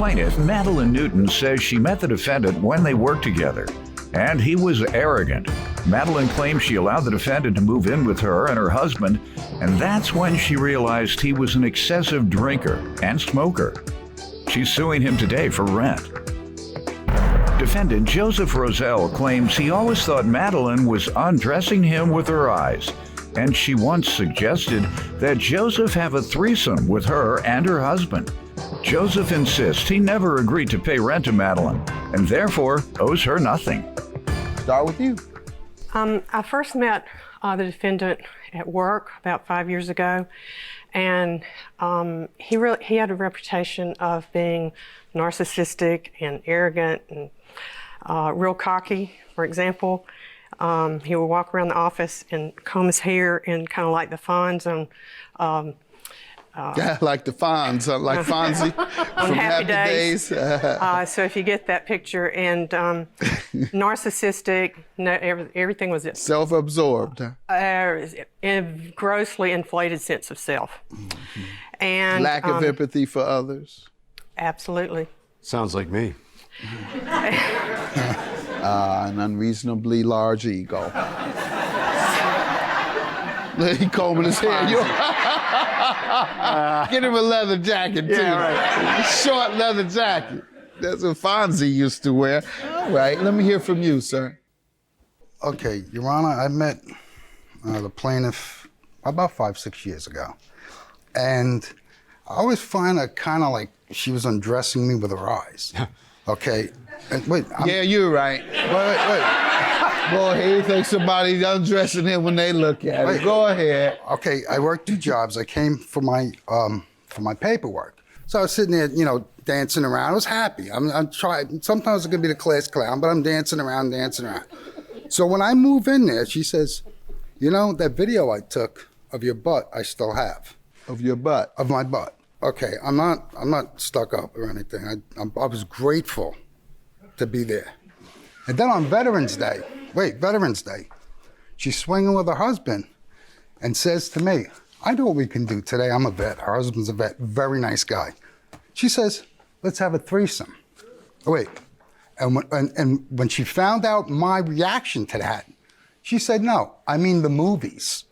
plaintiff, Madeline Newton, says she met the defendant when they worked together, and he was arrogant. Madeline claims she allowed the defendant to move in with her and her husband, and that's when she realized he was an excessive drinker and smoker. She's suing him today for rent. Defendant Joseph Roselle claims he always thought Madeline was undressing him with her eyes, and she once suggested that Joseph have a threesome with her and her husband. Joseph insists he never agreed to pay rent to Madeline, and therefore owes her nothing. Start with you. I first met the defendant at work about 5 years ago, and he had a reputation of being narcissistic and arrogant and real cocky. For example, he would walk around the office and comb his hair and kind of like the Fonz on Yeah, like the Fonz, like Fonzie from Happy Days. Days. So if you get that picture, and narcissistic, everything was Self-absorbed. a grossly inflated sense of self. Mm-hmm. And Lack of empathy for others. absolutely. Sounds like me. An unreasonably large ego. He combing his hair. Get him a leather jacket, too. Yeah, right. Short leather jacket. That's what Fonzie used to wear. All right, let me hear from you, sir. Okay, Your Honor, I met the plaintiff about 5-6 years ago. And I always find her kind of like she was undressing me with her eyes. Okay, and wait. Yeah, you're right. Wait. Boy, he thinks somebody's undressing him when they look at it. Go ahead. Okay, I worked 2 jobs. I came for my paperwork. So I was sitting there, dancing around. I was happy. I'm trying. Sometimes I'm gonna be the class clown, but I'm dancing around. So when I move in there, she says, that video I took of your butt, I still have. Of your butt. Of my butt. Okay, I'm not stuck up or anything. I was grateful to be there. And then on Veterans Day, she's swinging with her husband and says to me, I know what we can do today. I'm a vet. Her husband's a vet. Very nice guy. She says, let's have a threesome. Oh, wait. And when she found out my reaction to that, she said, no, I mean the movies.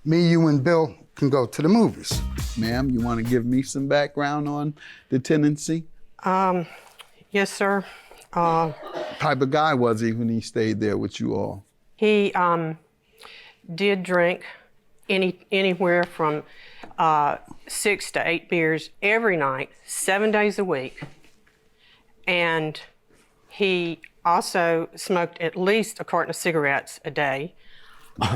Me, you, and Bill can go to the movies. Ma'am, you want to give me some background on the tendency? Yes, sir. Type of guy was he when he stayed there with you all? He did drink anywhere from 6 to 8 beers every night, 7 days a week. And he also smoked at least a carton of cigarettes a day.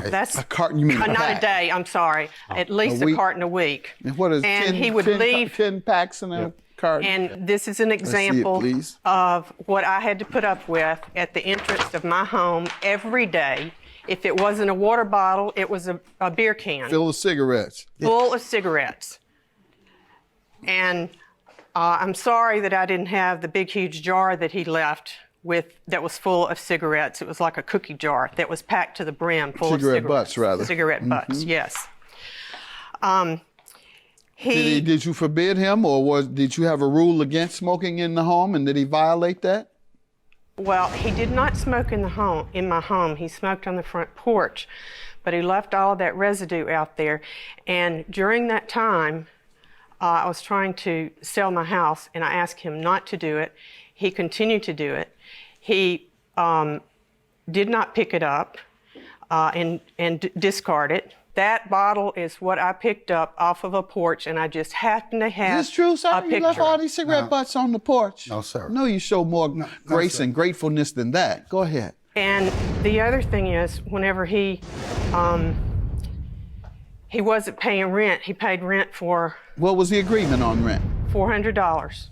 That's a carton, you mean a not pack? a day, I'm sorry. At least a carton a week. And what is he would leave 10 packs in a carton? And this is an example please. of what I had to put up with at the entrance of my home every day. If it wasn't a water bottle, it was a beer can. Filled with cigarettes. Full of cigarettes. And I'm sorry that I didn't have the big, huge jar that he left that was full of cigarettes. It was like a cookie jar that was packed to the brim full of cigarettes. Cigarette butts, rather. Cigarette butts, yes. Did you forbid him, or did you have a rule against smoking in the home, and did he violate that? Well, he did not smoke in my home. He smoked on the front porch, but he left all of that residue out there. And during that time, I was trying to sell my house, and I asked him not to do it. He continued to do it. He did not pick it up and discard it. That bottle is what I picked up off of a porch, and I just happened to have Is this true, sir? a picture. You left all these cigarette butts on the porch? No, sir. No, you show more grace and gratefulness than that. Go ahead. And the other thing is, whenever he wasn't paying rent, he paid rent for What was the agreement on rent? $400.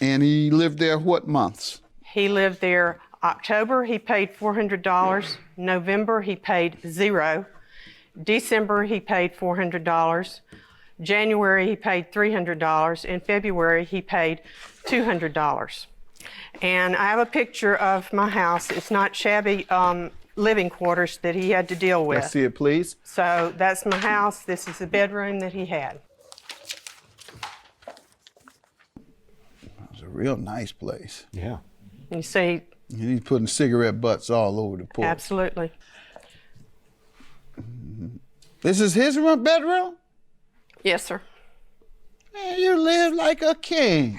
And he lived there what months? He lived there October, he paid $400. November, he paid $0. December, he paid $400. January, he paid $300. In February, he paid $200. And I have a picture of my house. It's not shabby living quarters that he had to deal with. Let's see it, please. So that's my house. This is the bedroom that he had. There's a real nice place. Yeah. You see, And he's putting cigarette butts all over the porch. absolutely. This is his bedroom? Yes, sir. Man, you live like a king.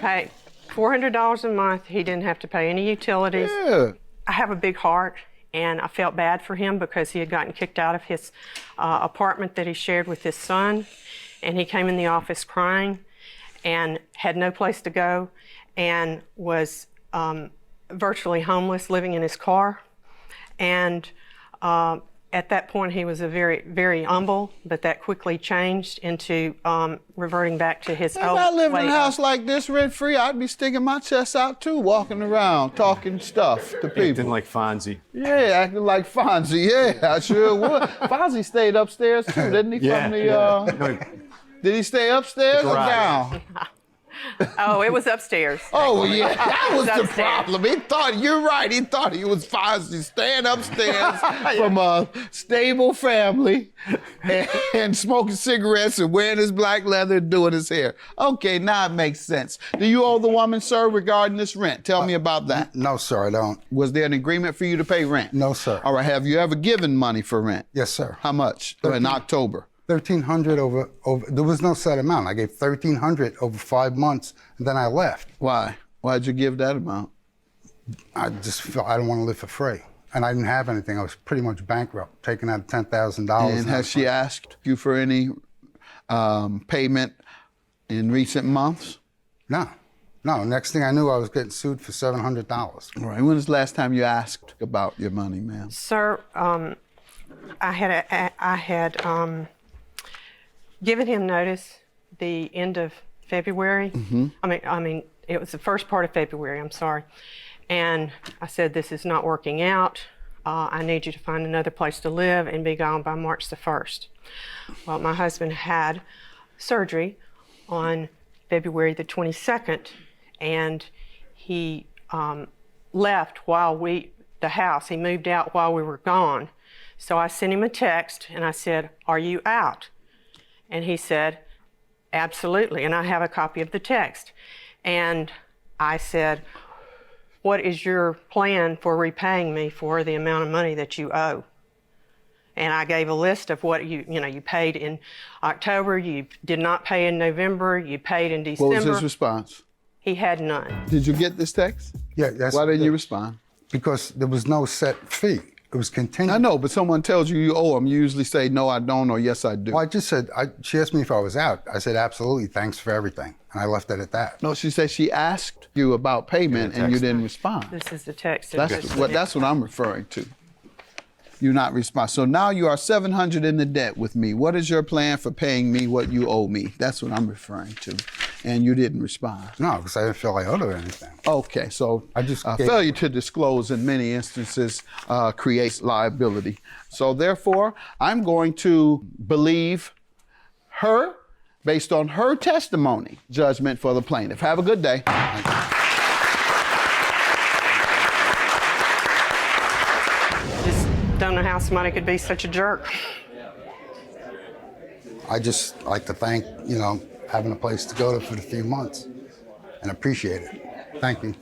Pay $400 a month. He didn't have to pay any utilities. Yeah. I have a big heart, and I felt bad for him because he had gotten kicked out of his apartment that he shared with his son, and he came in the office crying and had no place to go and was virtually homeless, living in his car. And at that point, he was a very, very humble, but that quickly changed into reverting back to his If old I lived in way a house of- like this rent-free, I'd be sticking my chest out too, walking around, talking stuff to people. Acting like Fonzie. Yeah, acting like Fonzie. Yeah, I sure would. Fonzie stayed upstairs too, didn't he? Yeah. From the, No, Did he stay upstairs or garage. down? Oh, it was upstairs. Oh yeah, that was the Upstairs. problem. He thought, you're right, he thought he was Fonzie staying upstairs from a stable family and smoking cigarettes and wearing his black leather and doing his hair. Okay, now it makes sense. Do you owe the woman, sir, regarding this rent? Tell me about that. No, sir, I don't. Was there an agreement for you to pay rent? No, sir. All right, have you ever given money for rent? Yes, sir. How much? In October. $1,300 over. There was no set amount. I gave $1,300 over 5 months, and then I left. Why? Why'd you give that amount? I just felt I didn't want to live for free, and I didn't have anything. I was pretty much bankrupt, taking out $10,000. And has she asked you for any payment in recent months? No. Next thing I knew, I was getting sued for $700. All right. When was the last time you asked about your money, ma'am? Sir, I had given him notice the end of February. I mean, it was the first part of February, I'm sorry. And I said, this is not working out. I need you to find another place to live and be gone by March the 1st. Well, my husband had surgery on February the 22nd, and he left the house. He moved out while we were gone. So I sent him a text and I said, are you out? And he said, absolutely. And I have a copy of the text. And I said, what is your plan for repaying me for the amount of money that you owe? And I gave a list of what you paid in October, you did not pay in November, you paid in December. What was his response? He had none. Did you get this text? Yeah, that's Why didn't you respond? Because there was no set fee. It was contingent. I know, but someone tells you you owe them. You usually say, no, I don't, or yes, I do. Well, I just said, she asked me if I was out. I said, absolutely, thanks for everything. And I left it at that. No, she said she asked you about payment and you didn't respond. This is the text. That's what I'm referring to. You not respond. So now you are $700 in the debt with me. What is your plan for paying me what you owe me? That's what I'm referring to. And you didn't respond. No, because I didn't feel I owed her anything. Okay, so I just gave- failure to disclose in many instances creates liability. So therefore, I'm going to believe her based on her testimony. Judgment for the plaintiff. Have a good day. Just don't know how somebody could be such a jerk. I just like to thank, having a place to go to for the few months and appreciate it. Thank you.